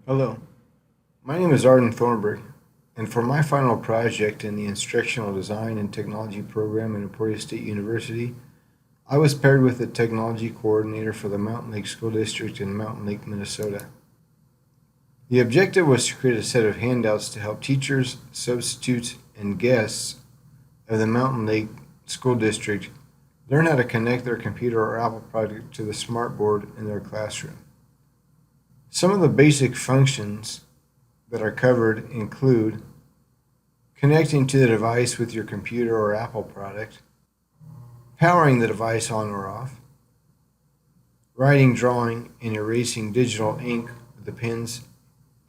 Hello, my name is Arden Thornburg, and for my final project in the Instructional Design and Technology program at Emporia State University, I was paired with the technology coordinator for the Mountain Lake School District in Mountain Lake, Minnesota. The objective was to create a set of handouts to help teachers, substitutes, and guests of the Mountain Lake School District learn how to connect their computer or Apple product to the smartboard in their classroom. Some of the basic functions that are covered include connecting to the device with your computer or Apple product, powering the device on or off, writing, drawing, and erasing digital ink with the pens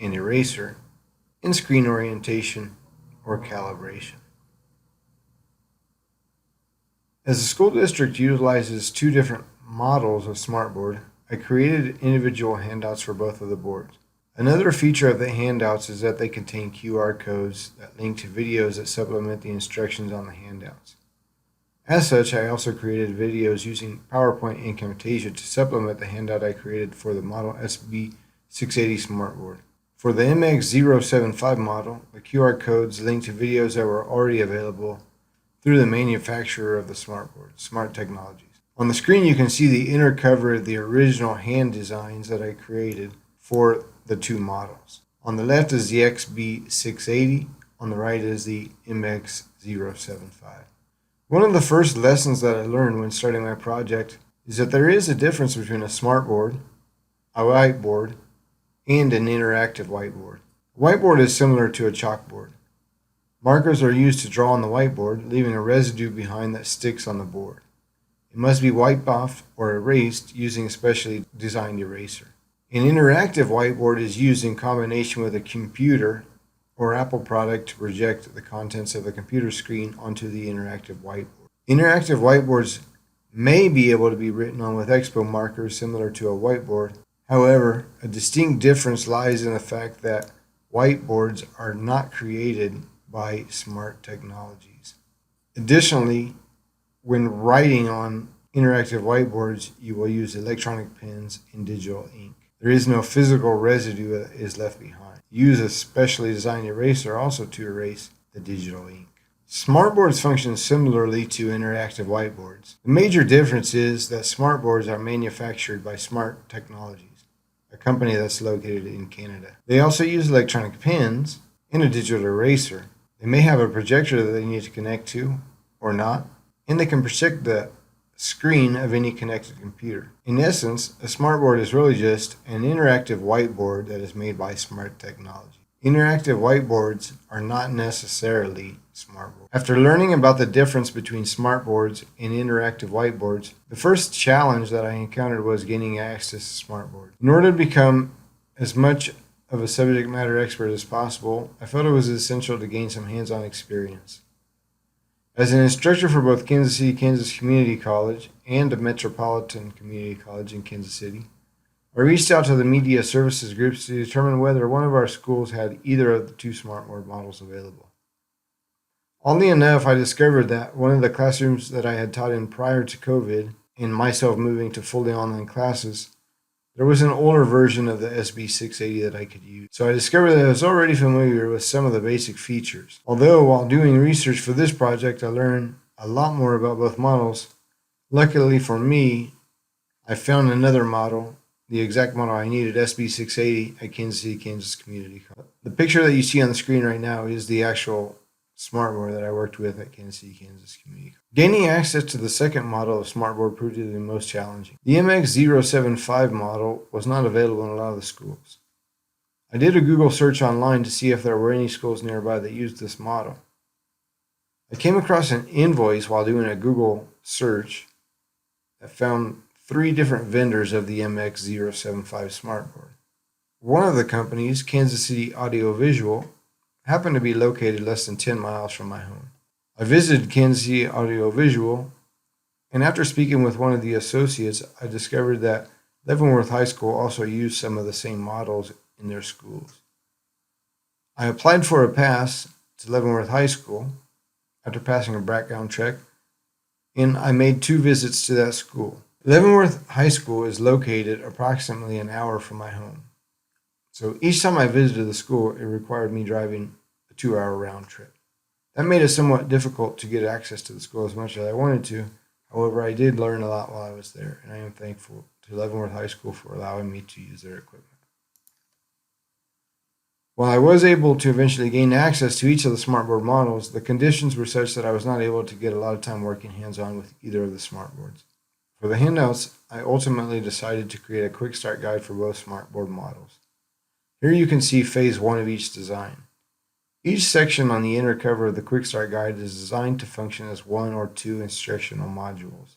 and eraser, and screen orientation or calibration. As the school district utilizes two different models of smartboard, I created individual handouts for both of the boards. Another feature of the handouts is that they contain QR codes that link to videos that supplement the instructions on the handouts. As such, I also created videos using PowerPoint and Camtasia to supplement the handout I created for the Model SB680 smartboard. For the MX075 model, the QR codes link to videos that were already available through the manufacturer of the smartboard, Smart Technologies. On the screen, you can see the inner cover of the original hand designs that I created for the two models. On the left is the XB680, on the right is the MX075. One of the first lessons that I learned when starting my project is that there is a difference between a smartboard, a whiteboard, and an interactive whiteboard. A whiteboard is similar to a chalkboard. Markers are used to draw on the whiteboard, leaving a residue behind that sticks on the board. It must be wiped off or erased using a specially designed eraser. An interactive whiteboard is used in combination with a computer or Apple product to project the contents of the computer screen onto the interactive whiteboard. Interactive whiteboards may be able to be written on with expo markers similar to a whiteboard. However, a distinct difference lies in the fact that whiteboards are not created by Smart Technologies. Additionally, when writing on interactive whiteboards, you will use electronic pens and digital ink. There is no physical residue that is left behind. Use a specially designed eraser also to erase the digital ink. Smartboards function similarly to interactive whiteboards. The major difference is that smartboards are manufactured by Smart Technologies, a company that's located in Canada. They also use electronic pens and a digital eraser. They may have a projector that they need to connect to or not, and they can project the screen of any connected computer. In essence, a smartboard is really just an interactive whiteboard that is made by Smart Technology. Interactive whiteboards are not necessarily smartboards. After learning about the difference between smartboards and interactive whiteboards, the first challenge that I encountered was gaining access to smartboards. In order to become as much of a subject matter expert as possible, I felt it was essential to gain some hands-on experience. As an instructor for both Kansas City, Kansas Community College and the Metropolitan Community College in Kansas City, I reached out to the media services groups to determine whether one of our schools had either of the two smartboard models available. Oddly enough, I discovered that one of the classrooms that I had taught in prior to COVID and myself moving to fully online classes, there was an older version of the SB680 that I could use. So I discovered that I was already familiar with some of the basic features. Although while doing research for this project, I learned a lot more about both models. Luckily for me, I found another model, the exact model I needed, SB680 at Kansas City, Kansas Community College. The picture that you see on the screen right now is the actual smartboard that I worked with at Kansas City, Kansas Community College. Gaining access to the second model of smartboard proved to be the most challenging. The MX075 model was not available in a lot of the schools. I did a Google search online to see if there were any schools nearby that used this model. I came across an invoice while doing a Google search that found 3 different vendors of the MX075 smartboard. One of the companies, Kansas City Audio Visual, happened to be located less than 10 miles from my home. I visited Kansas City Audio Visual, and after speaking with one of the associates, I discovered that Leavenworth High School also used some of the same models in their schools. I applied for a pass to Leavenworth High School after passing a background check, and I made 2 visits to that school. Leavenworth High School is located approximately an hour from my home. So each time I visited the school, it required me driving a 2-hour round trip. That made it somewhat difficult to get access to the school as much as I wanted to. However, I did learn a lot while I was there, and I am thankful to Leavenworth High School for allowing me to use their equipment. While I was able to eventually gain access to each of the smartboard models, the conditions were such that I was not able to get a lot of time working hands-on with either of the smartboards. For the handouts, I ultimately decided to create a quick start guide for both smartboard models. Here you can see phase 1 of each design. Each section on the inner cover of the quick start guide is designed to function as 1 or 2 instructional modules.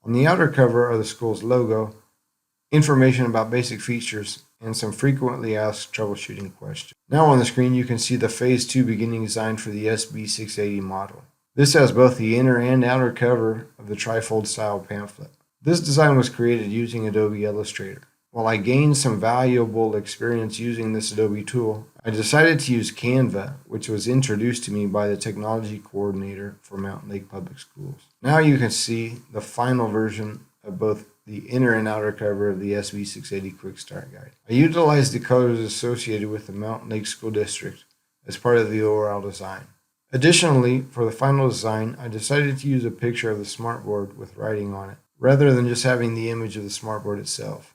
On the outer cover are the school's logo, information about basic features, and some frequently asked troubleshooting questions. Now on the screen you can see the Phase 2 beginning design for the SB680 model. This has both the inner and outer cover of the trifold style pamphlet. This design was created using Adobe Illustrator. While I gained some valuable experience using this Adobe tool, I decided to use Canva, which was introduced to me by the technology coordinator for Mountain Lake Public Schools. Now you can see the final version of both the inner and outer cover of the SB680 Quick Start Guide. I utilized the colors associated with the Mountain Lake School District as part of the overall design. Additionally, for the final design, I decided to use a picture of the smartboard with writing on it, rather than just having the image of the smartboard itself.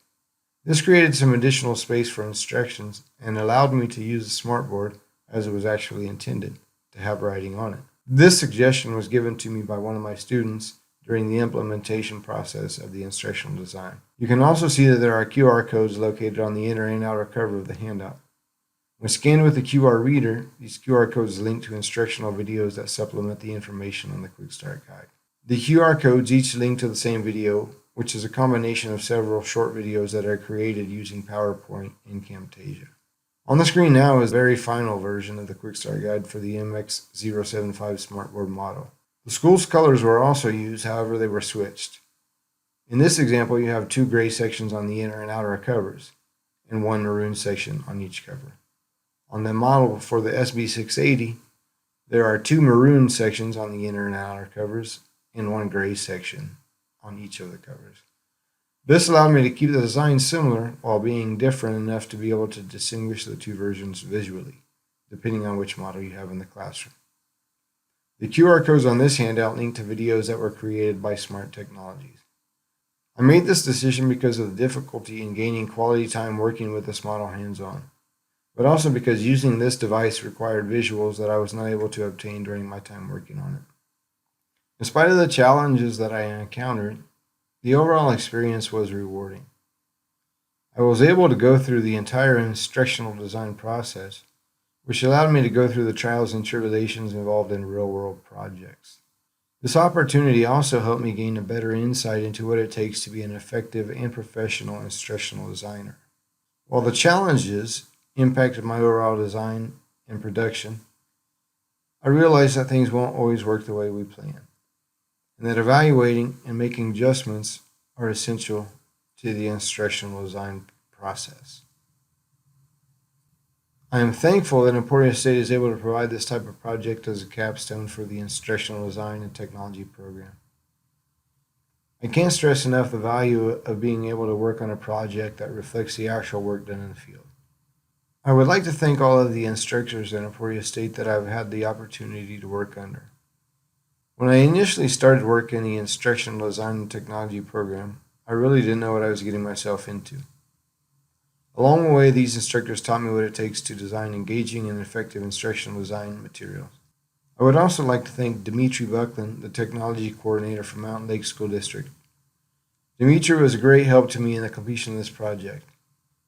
This created some additional space for instructions and allowed me to use the smartboard as it was actually intended, to have writing on it. This suggestion was given to me by one of my students during the implementation process of the instructional design. You can also see that there are QR codes located on the inner and outer cover of the handout. When scanned with the QR reader, these QR codes link to instructional videos that supplement the information on the Quick Start Guide. The QR codes each link to the same video, which is a combination of several short videos that are created using PowerPoint and Camtasia. On the screen now is the very final version of the Quick Start Guide for the MX075 smartboard model. The school's colors were also used, however they were switched. In this example, you have 2 gray sections on the inner and outer covers, and 1 maroon section on each cover. On the model for the SB680, there are 2 maroon sections on the inner and outer covers, and 1 gray section on each of the covers. This allowed me to keep the design similar while being different enough to be able to distinguish the 2 versions visually, depending on which model you have in the classroom. The QR codes on this handout link to videos that were created by Smart Technologies. I made this decision because of the difficulty in gaining quality time working with this model hands-on, but also because using this device required visuals that I was not able to obtain during my time working on it. In spite of the challenges that I encountered, the overall experience was rewarding. I was able to go through the entire instructional design process, which allowed me to go through the trials and tribulations involved in real-world projects. This opportunity also helped me gain a better insight into what it takes to be an effective and professional instructional designer. While the challenges impacted my overall design and production, I realized that things won't always work the way we plan, and that evaluating and making adjustments are essential to the instructional design process. I am thankful that Emporia State is able to provide this type of project as a capstone for the instructional design and technology program. I can't stress enough the value of being able to work on a project that reflects the actual work done in the field. I would like to thank all of the instructors at Emporia State that I've had the opportunity to work under. When I initially started work in the instructional design and technology program, I really didn't know what I was getting myself into. Along the way, these instructors taught me what it takes to design engaging and effective instructional design materials. I would also like to thank Dimitri Buckland, the technology coordinator for Mountain Lake School District. Dimitri was a great help to me in the completion of this project.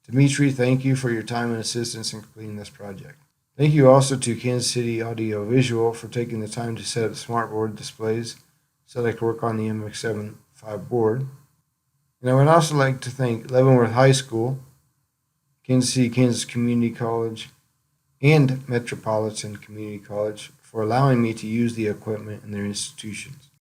Dimitri, thank you for your time and assistance in completing this project. Thank you also to Kansas City Audio Visual for taking the time to set up smartboard displays so that I could work on the MX75 board. And I would also like to thank Leavenworth High School, Kansas City, Kansas Community College, and Metropolitan Community College for allowing me to use the equipment in their institutions.